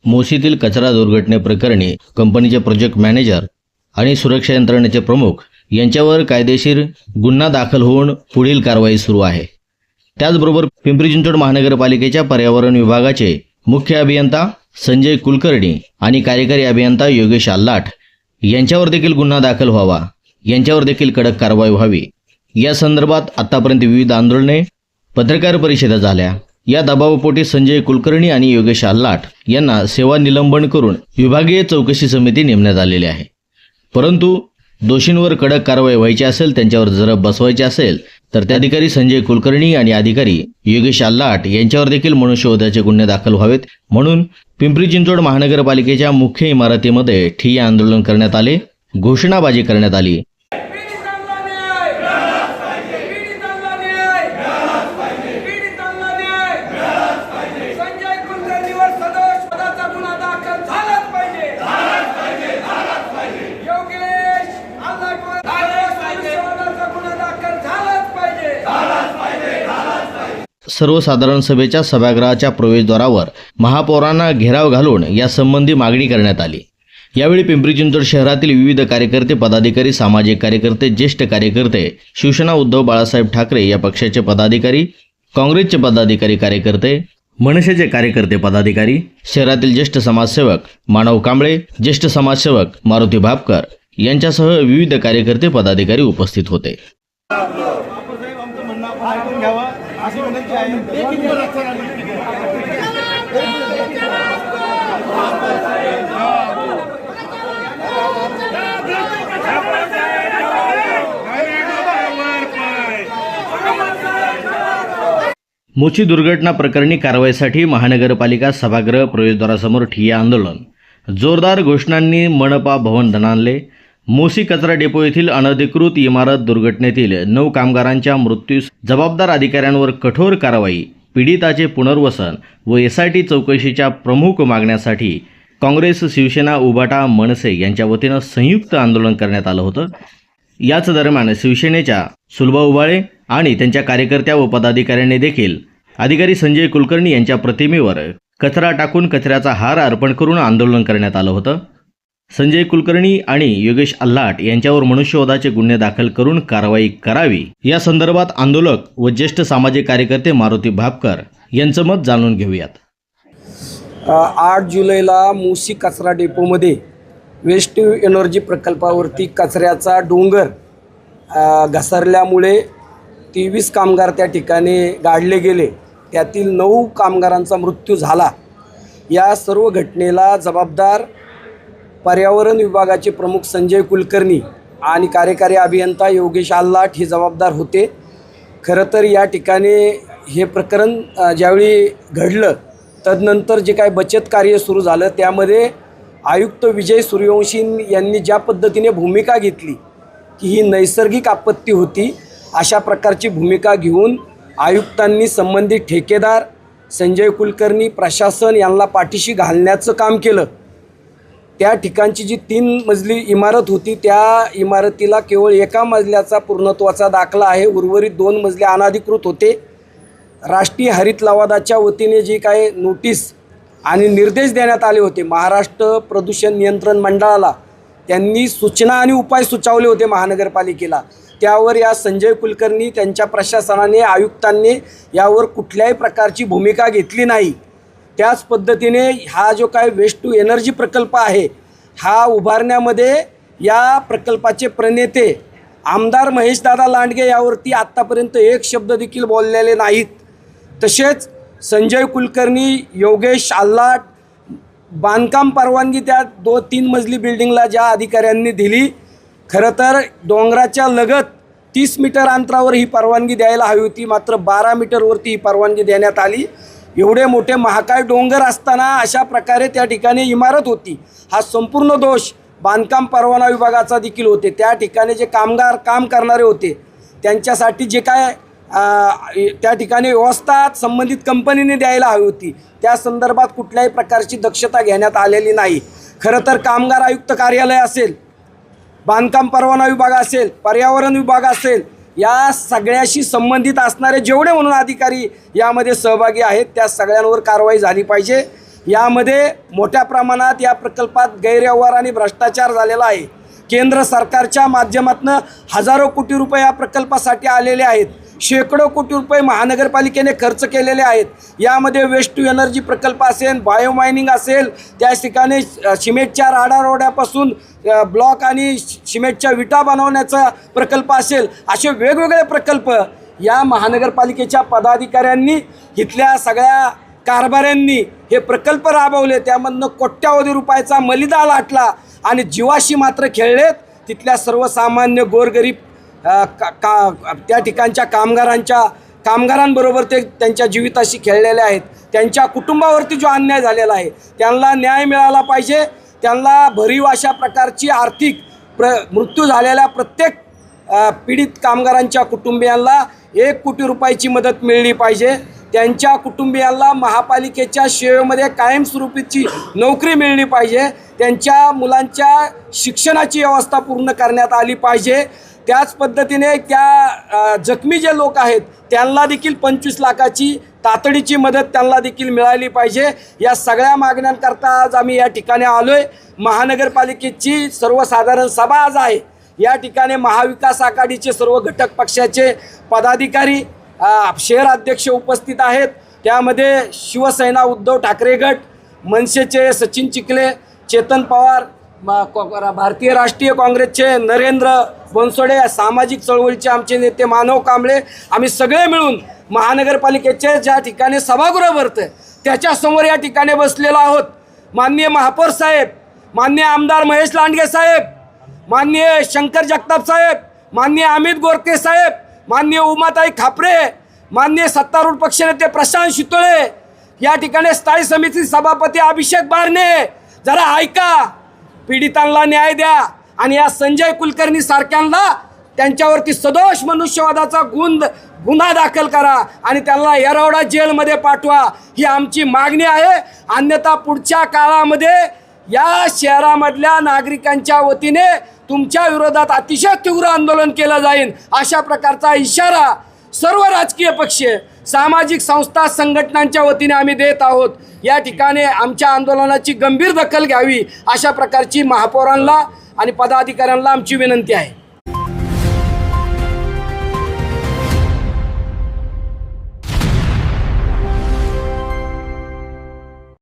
मोशीतील कचरा दुर्घटनेप्रकरणी कंपनीचे project manager आणि सुरक्षा यंत्रणेचे प्रमुख यांच्यावर कायदेशीर गुन्हा दाखल होऊन पुढील कारवाई सुरू आहे। त्याचबरोबर पिंपरी चिंचवड महानगरपालिकेच्या पर्यावरण विभागाचे मुख्य अभियंता संजय कुलकर्णी आणि कार्यकारी अभियंता योगेश आल्लाट यांच्यावर देखील गुन्हा दाखल व्हावा, यांच्यावर देखील कडक कारवाई व्हावी या संदर्भात आतापर्यंत विविध आंदोलने, पत्रकार परिषदा झाल्या। या दबावापोटी संजय कुलकर्णी आणि योगेश आल्लाट यांना सेवा निलंबन करून विभागीय चौकशी समिती नेमण्यात आलेली आहे। परंतु दोषींवर कडक कारवाई व्हायची असेल, त्यांच्यावर जरब बसवायची असेल तर त्या अधिकारी संजय कुलकर्णी आणि अधिकारी योगेश आल्लाट यांच्यावर देखील मनुष्यवधाचे गुन्हे दाखल व्हावेत म्हणून पिंपरी चिंचवड महानगरपालिकेच्या मुख्य इमारतीमध्ये ठिय्या आंदोलन करण्यात आले, घोषणाबाजी करण्यात आली। सर्वसाधारण सभेच्या सभागृहाच्या प्रवेशद्वारावर महापौरांना घेराव घालून यासंबंधी मागणी करण्यात आली। यावेळी पिंपरी चिंचवड शहरातील विविध कार्यकर्ते, पदाधिकारी, सामाजिक कार्यकर्ते, ज्येष्ठ कार्यकर्ते, शिवसेना उद्धव बाळासाहेब ठाकरे या पक्षाचे पदाधिकारी, काँग्रेसचे पदाधिकारी कार्यकर्ते, मनसेचे कार्यकर्ते पदाधिकारी, शहरातील ज्येष्ठ समाजसेवक मानव कांबळे, ज्येष्ठ समाजसेवक मारुती भापकर यांच्यासह विविध कार्यकर्ते पदाधिकारी उपस्थित होते। मोची दुर्घटना प्रकरणी कारवाईसाठी महानगरपालिका सभागृह प्रवेशद्वारासमोर ठिय्या आंदोलन, जोरदार घोषणांनी मनपा भवन दणाणले। मोसी कचरा डेपो येथील अनधिकृत इमारत दुर्घटनेतील 9 कामगारांच्या मृत्यूस जबाबदार अधिकाऱ्यांवर कठोर कारवाई, पीडिताचे पुनर्वसन व SIT चौकशीच्या प्रमुख मागण्यासाठी काँग्रेस, शिवसेना, उभाटा, मनसे यांच्या वतीनं संयुक्त आंदोलन करण्यात आलं होतं। याच दरम्यान शिवसेनेच्या सुलभा उबाळे आणि त्यांच्या कार्यकर्त्या व पदाधिकाऱ्यांनी देखील अधिकारी संजय कुलकर्णी यांच्या प्रतिमेवर कचरा टाकून कचऱ्याचा हार अर्पण करून आंदोलन करण्यात आलं होतं। संजय कुलकर्णी आणि योगेश आल्लाट यांच्यावर मनुष्यवधाचे गुन्हे दाखल करून कारवाई करावी या संदर्भात आंदोलक व ज्येष्ठ सामाजिक कार्यकर्ते मारुती भापकर यांचं मत जाणून घेऊयात। 8 जुलैला मोसी कचरा डेपोमध्ये वेस्ट टू एनर्जी प्रकल्पावरती कचऱ्याचा डोंगर घसरल्यामुळे 23 कामगार त्या ठिकाणी गाडले गेले, त्यातील 9 कामगारांचा मृत्यू झाला। या सर्व घटनेला जबाबदार पर्यावरण विभागाचे प्रमुख संजय कुलकर्णी आणि कार्यकारी अभियंता योगेश आल्लाट हे जबाबदार होते। खरं तर या ठिकाणी हे प्रकरण ज्यावेळी घडलं तदनंतर जे काय बचत कार्य सुरू झालं त्यामध्ये आयुक्त विजय सूर्यवंशी यांनी ज्या पद्धतीने भूमिका घेतली की ही नैसर्गिक आपत्ती होती, अशा प्रकारची भूमिका घेऊन आयुक्तांनी संबंधित ठेकेदार संजय कुलकर्णी, प्रशासन यांना पाठीशी घालण्याचं काम केलं। त्या ठिकाणची जी 3 मजली इमारत होती त्या इमारतीला केवळ एका मजल्याचा पूर्णत्वाचा दाखला आहे, उर्वरित 2 मजले अनधिकृत होते। राष्ट्रीय हरित लवादाच्या वतीने जी काही नोटीस आणि निर्देश देण्यात आले होते महाराष्ट्र प्रदूषण नियंत्रण मंडळाला, त्यांनी सूचना आणि उपाय सुचवले होते महानगरपालिकेला, त्यावर या संजय कुलकर्णी, त्यांच्या प्रशासनाने, आयुक्तांनी यावर कुठल्याही प्रकारची भूमिका घेतली नाही। त्याच पद्धतीने हा जो काय वेस्ट टू एनर्जी प्रकल्प आहे हा उभारण्यामध्ये या प्रकल्पाचे प्रणेते आमदार महेशदादा लांडगे यावरती आत्तापर्यंत एक शब्द देखील बोललेले नाहीत। तसेच संजय कुलकर्णी, योगेश आल्लाट बांधकाम परवानगी त्या 2-3 मजली बिल्डिंगला ज्या अधिकाऱ्यांनी दिली, खरं तर डोंगराच्या लगत 30 मीटर अंतरावर ही परवानगी द्यायला हवी होती, मात्र 12 मीटरवरती ही परवानगी देण्यात आली। एवढे मोठे महाकाय डोंगर असताना अशा प्रकारे त्या ठिकाणी इमारत होती। हा संपूर्ण दोष बांधकाम परवाना विभागाचा देखील होते। त्या ठिकाणी जे कामगार काम करणारे होते त्यांच्यासाठी जे काय त्या ठिकाणी व्यवस्था संबंधित कंपनीने द्यायला हवी होती, त्या संदर्भात कुठल्याही प्रकारची दक्षता घेण्यात आलेली नाही। खरं तर कामगार आयुक्त कार्यालय असेल, बांधकाम परवाना विभाग असेल, पर्यावरण विभाग असेल, या सगळ्याशी संबंधित असणारे जेवढे म्हणून अधिकारी यामध्ये सहभागी आहेत त्या सगळ्यांवर कारवाई झाली पाहिजे। यामध्ये मोठ्या प्रमाणात या प्रकल्पात गैरव्यवहार आणि भ्रष्टाचार झालेला आहे. केंद्र सरकारच्या माध्यमातून हजारो कोटी रुपये या प्रकल्पासाठी आलेले आहेत. शेकडो कोटी रुपये महानगरपालिकेने खर्च केलेले आहेत. यामध्ये वेस्ट टू एनर्जी प्रकल्प असेल, बायोमायनिंग असेल, त्या ठिकाणी सिमेंटच्या राडारोड्यापासून ब्लॉक आणि सिमेंटच्या विटा बनवण्याचा प्रकल्प असेल, असे वेगवेगळे प्रकल्प या महानगरपालिकेच्या पदाधिकाऱ्यांनी, इथल्या सगळ्या कारभाऱ्यांनी हे प्रकल्प राबवले. त्यामधनं कोट्यावधी रुपयाचा मलिदा लाटला आणि जीवाशी मात्र खेळलेत. तिथल्या सर्वसामान्य गोरगरीब त्या ठिकाणच्या कामगारांबरोबर ते त्यांच्या जीविताशी खेळलेले आहेत. त्यांच्या कुटुंबावरती जो अन्याय झालेला आहे त्यांना न्याय मिळाला पाहिजे. त्यांना भरीव अशा प्रकारची आर्थिक मृत्यू झालेल्या प्रत्येक पीडित कामगारांच्या कुटुंबियांना 1 कोटी रुपयाची मदत मिळली पाहिजे. त्यांच्या कुटुंबियांना महापालिकेच्या सेवेमध्ये कायमस्वरूपीची नोकरी मिळली पाहिजे. त्यांच्या मुलांच्या शिक्षणाची व्यवस्था पूर्ण करण्यात आली पाहिजे. त्याच पद्धतीने त्या जखमी जे लोक आहेत त्यांना देखील 25 लाखाची तातडीची मदत त्यांना देखील मिळाली पाहिजे. या सगळ्या मागण्यांकरता आज आम्ही या ठिकाणी आलो आहे. महानगरपालिकेची सर्वसाधारण सभा आज आहे. या ठिकाणी महाविकास आघाडीचे सर्व घटक पक्षाचे पदाधिकारी, शहर अध्यक्ष उपस्थित आहेत. त्यामध्ये शिवसेना उद्धव ठाकरे गट, मनसेचे सचिन चिखले, चेतन पवार, भारतीय राष्ट्रीय काँग्रेसचे नरेंद्र बनसोडे, सामाजिक चळवळीचे आमचे नेते मानव कांबळे, आम्ही सगळे मिळून महानगरपालिकेचे ज्या ठिकाणी सभागृह भरतं त्याच्यासमोर या ठिकाणी बसलेलो आहोत. माननीय महापौर साहेब, माननीय आमदार महेश लांडगे साहेब, माननीय शंकर जगताप साहेब, माननीय अमित गोरके साहेब, माननीय उमाताई खापरे, माननीय सत्तारूढ पक्षनेते प्रशांत शितोळे, या ठिकाणी स्थायी समिती सभापती अभिषेक बारणे, जरा ऐका, पीडितांना न्याय द्या आणि या संजय कुलकर्णी सारख्यांना त्यांच्यावरती सदोष मनुष्यवादाचा गुन्हा दाखल करा आणि त्यांना येरवडा जेलमध्ये पाठवा, ही आमची मागणी आहे. अन्यथा पुढच्या काळामध्ये या शहरामधल्या नागरिकांच्या वतीने तुमच्या विरोधात अतिशय तीव्र आंदोलन केलं जाईल, अशा प्रकारचा इशारा सर्व राजकीय पक्ष, सामाजिक संस्था, संघटनांच्या वतीने आम्ही देत आहोत. या ठिकाणी आमच्या आंदोलनाची गंभीर दखल घ्यावी, अशा प्रकारची महापौरांना आणि पदाधिकाऱ्यांना आमची विनंती आहे.